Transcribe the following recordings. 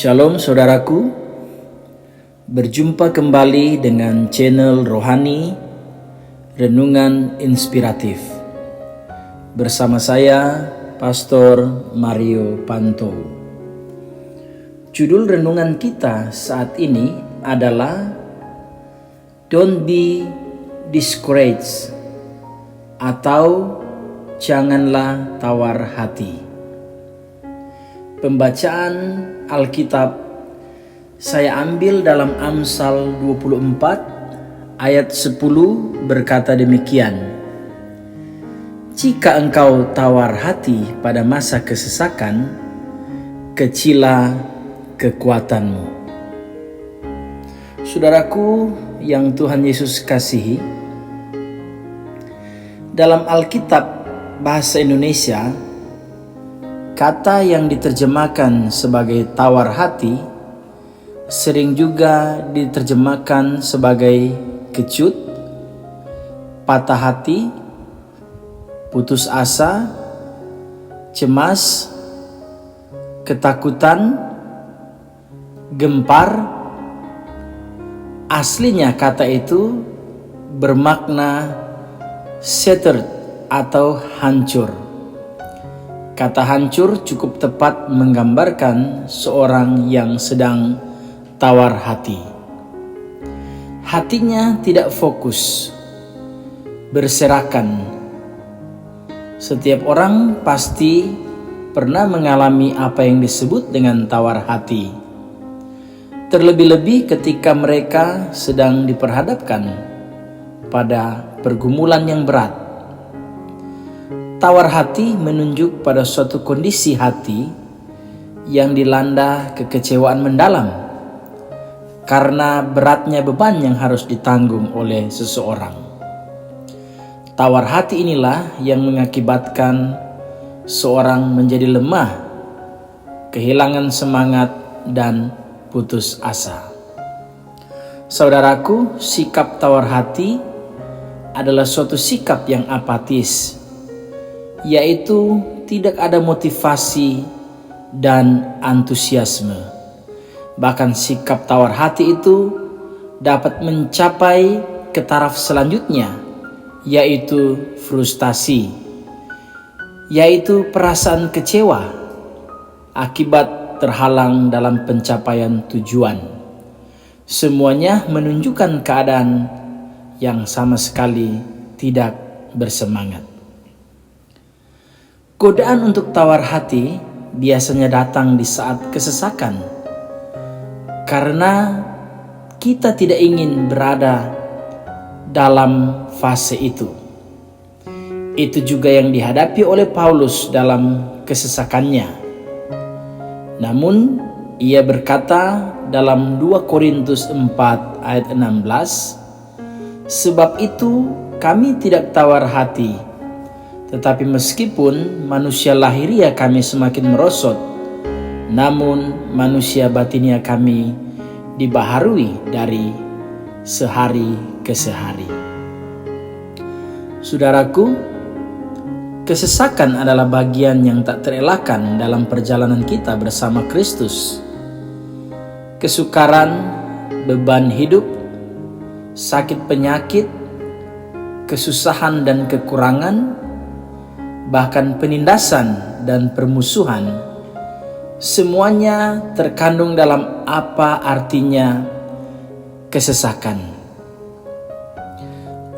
Shalom saudaraku, berjumpa kembali dengan channel Rohani Renungan Inspiratif bersama saya Pastor Mario Panto. Judul renungan kita saat ini adalah Don't be discouraged atau janganlah tawar hati. Pembacaan Alkitab saya ambil dalam Amsal 24 ayat 10 berkata demikian. Jika engkau tawar hati pada masa kesesakan, kecilah kekuatanmu. Saudaraku yang Tuhan Yesus kasihi, dalam Alkitab bahasa Indonesia, kata yang diterjemahkan sebagai tawar hati sering juga diterjemahkan sebagai kecut, patah hati, putus asa, cemas, ketakutan, gempar. Aslinya kata itu bermakna shattered atau hancur. Kata hancur cukup tepat menggambarkan seorang yang sedang tawar hati. Hatinya tidak fokus, berserakan. Setiap orang pasti pernah mengalami apa yang disebut dengan tawar hati. Terlebih-lebih ketika mereka sedang diperhadapkan pada pergumulan yang berat. Tawar hati menunjuk pada suatu kondisi hati yang dilanda kekecewaan mendalam karena beratnya beban yang harus ditanggung oleh seseorang. Tawar hati inilah yang mengakibatkan seorang menjadi lemah, kehilangan semangat, dan putus asa. Saudaraku, sikap tawar hati adalah suatu sikap yang apatis, yaitu tidak ada motivasi dan antusiasme. Bahkan sikap tawar hati itu dapat mencapai ke taraf selanjutnya, yaitu frustasi, yaitu perasaan kecewa akibat terhalang dalam pencapaian tujuan. Semuanya menunjukkan keadaan yang sama sekali tidak bersemangat. Godaan untuk tawar hati biasanya datang di saat kesesakan, karena kita tidak ingin berada dalam fase itu. Itu juga yang dihadapi oleh Paulus dalam kesesakannya. Namun ia berkata dalam 2 Korintus 4 ayat 16, sebab itu kami tidak tawar hati, tetapi meskipun manusia lahiria kami semakin merosot, namun manusia batinia kami dibaharui dari sehari ke sehari. Saudaraku, kesesakan adalah bagian yang tak terelakkan dalam perjalanan kita bersama Kristus. Kesukaran, beban hidup, sakit penyakit, kesusahan dan kekurangan, bahkan penindasan dan permusuhan, semuanya terkandung dalam apa artinya kesesakan.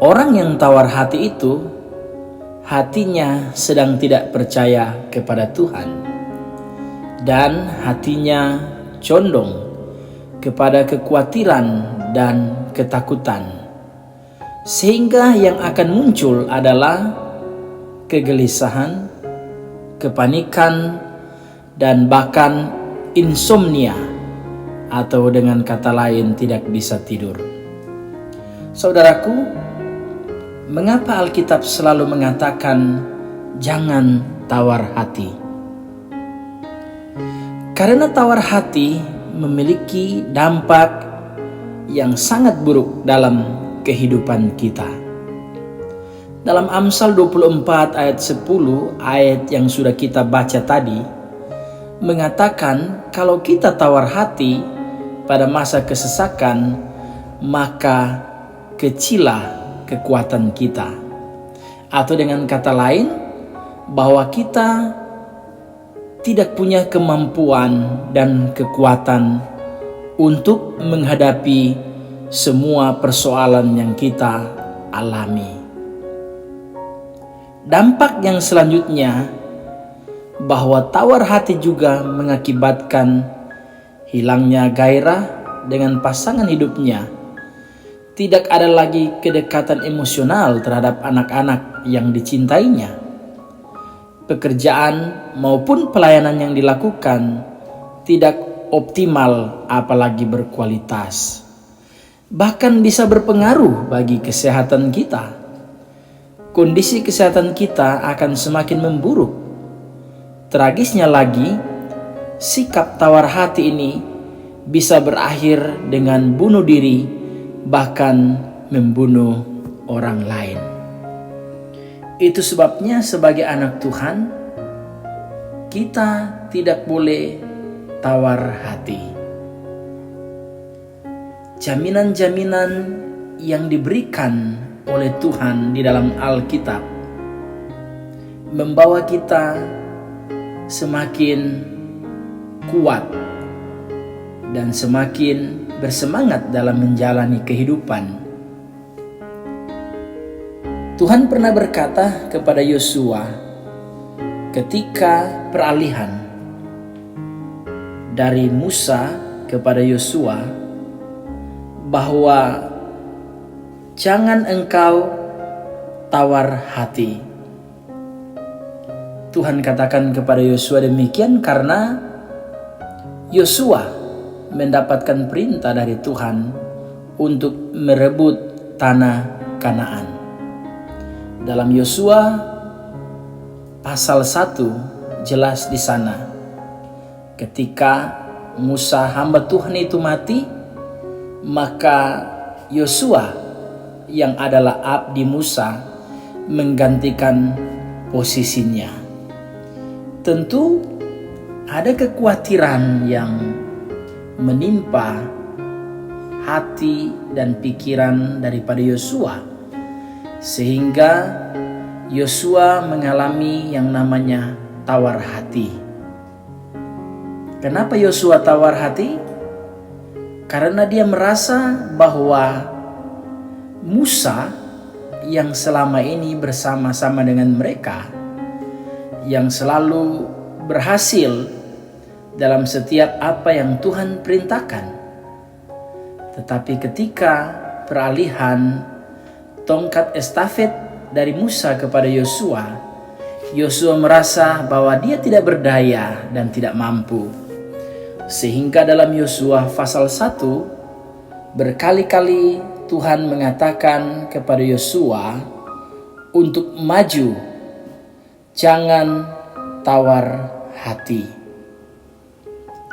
Orang yang tawar hati itu, hatinya sedang tidak percaya kepada Tuhan, dan hatinya condong kepada kekhawatiran dan ketakutan, sehingga yang akan muncul adalah kegelisahan, kepanikan, dan bahkan insomnia, atau dengan kata lain tidak bisa tidur. Saudaraku, mengapa Alkitab selalu mengatakan jangan tawar hati? Karena tawar hati memiliki dampak yang sangat buruk dalam kehidupan kita. Dalam Amsal 24 ayat 10, ayat yang sudah kita baca tadi, mengatakan kalau kita tawar hati pada masa kesesakan, maka kecillah kekuatan kita. Atau dengan kata lain, bahwa kita tidak punya kemampuan dan kekuatan untuk menghadapi semua persoalan yang kita alami. Dampak yang selanjutnya, bahwa tawar hati juga mengakibatkan hilangnya gairah dengan pasangan hidupnya. Tidak ada lagi kedekatan emosional terhadap anak-anak yang dicintainya. Pekerjaan maupun pelayanan yang dilakukan tidak optimal, apalagi berkualitas. Bahkan bisa berpengaruh bagi kesehatan kita. Kondisi kesehatan kita akan semakin memburuk. Tragisnya lagi, sikap tawar hati ini bisa berakhir dengan bunuh diri, bahkan membunuh orang lain. Itu sebabnya sebagai anak Tuhan, kita tidak boleh tawar hati. Jaminan-jaminan yang diberikan oleh Tuhan di dalam Alkitab membawa kita semakin kuat dan semakin bersemangat dalam menjalani kehidupan. Tuhan pernah berkata kepada Yosua ketika peralihan dari Musa kepada Yosua, bahwa jangan engkau tawar hati. Tuhan katakan kepada Yosua demikian karena Yosua mendapatkan perintah dari Tuhan untuk merebut tanah Kanaan. Dalam Yosua pasal 1 jelas di sana, ketika Musa hamba Tuhan itu mati, maka Yosua yang adalah abdi Musa menggantikan posisinya. Tentu ada kekhawatiran yang menimpa hati dan pikiran daripada Yosua, sehingga Yosua mengalami yang namanya tawar hati. Kenapa Yosua tawar hati? Karena dia merasa bahwa Musa yang selama ini bersama-sama dengan mereka, yang selalu berhasil dalam setiap apa yang Tuhan perintahkan, tetapi ketika peralihan tongkat estafet dari Musa kepada Yosua, Yosua merasa bahwa dia tidak berdaya dan tidak mampu. Sehingga dalam Yosua pasal 1 berkali-kali Tuhan mengatakan kepada Yosua untuk maju, jangan tawar hati.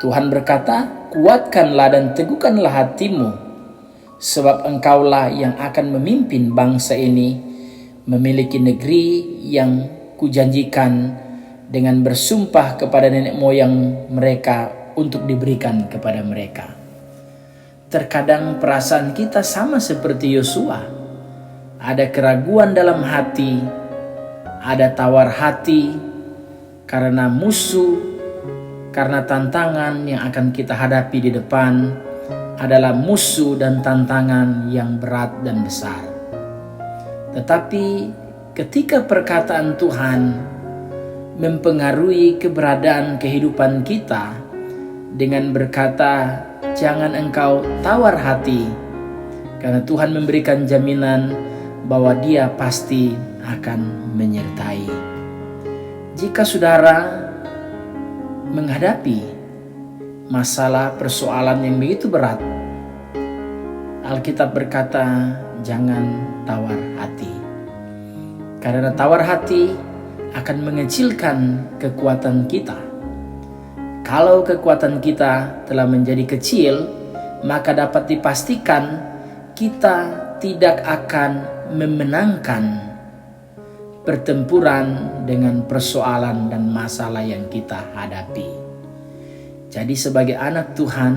Tuhan berkata, kuatkanlah dan teguhkanlah hatimu, sebab engkaulah yang akan memimpin bangsa ini memiliki negeri yang kujanjikan dengan bersumpah kepada nenek moyang mereka untuk diberikan kepada mereka. Terkadang perasaan kita sama seperti Yosua. Ada keraguan dalam hati, ada tawar hati karena musuh, karena tantangan yang akan kita hadapi di depan adalah musuh dan tantangan yang berat dan besar. Tetapi ketika perkataan Tuhan mempengaruhi keberadaan kehidupan kita dengan berkata, jangan engkau tawar hati, karena Tuhan memberikan jaminan bahwa Dia pasti akan menyertai. Jika saudara menghadapi masalah persoalan yang begitu berat, Alkitab berkata jangan tawar hati. Karena tawar hati akan mengecilkan kekuatan kita. Kalau kekuatan kita telah menjadi kecil, maka dapat dipastikan kita tidak akan memenangkan pertempuran dengan persoalan dan masalah yang kita hadapi. Jadi sebagai anak Tuhan,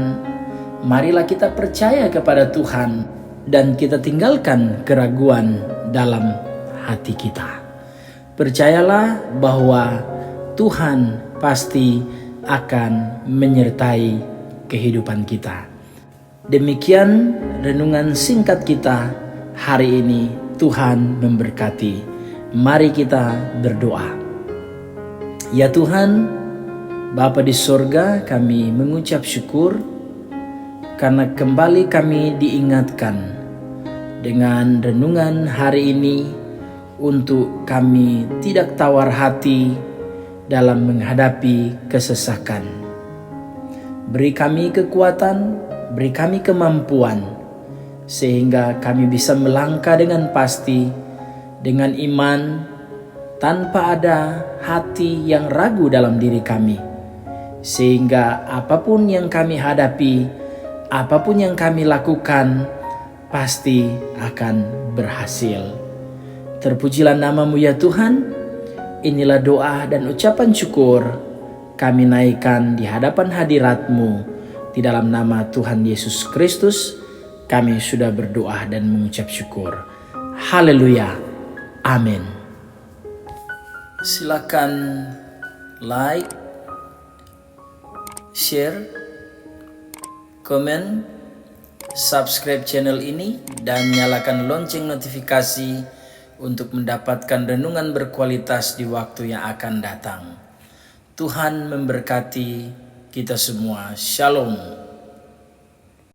marilah kita percaya kepada Tuhan dan kita tinggalkan keraguan dalam hati kita. Percayalah bahwa Tuhan pasti akan menyertai kehidupan kita. Demikian renungan singkat kita hari ini. Tuhan memberkati. Mari kita berdoa. Ya Tuhan, Bapa di sorga, kami mengucap syukur karena kembali kami diingatkan dengan renungan hari ini untuk kami tidak tawar hati dalam menghadapi kesesakan. Beri kami kekuatan, beri kami kemampuan, sehingga kami bisa melangkah dengan pasti, dengan iman, tanpa ada hati yang ragu dalam diri kami. Sehingga apapun yang kami hadapi, apapun yang kami lakukan, pasti akan berhasil. Terpujilah nama-Mu ya Tuhan. Inilah doa dan ucapan syukur kami naikkan di hadapan hadirat-Mu. Di dalam nama Tuhan Yesus Kristus, kami sudah berdoa dan mengucap syukur. Haleluya. Amin. Silakan like, share, komen, subscribe channel ini, dan nyalakan lonceng notifikasi untuk mendapatkan renungan berkualitas di waktu yang akan datang. Tuhan memberkati kita semua. Shalom.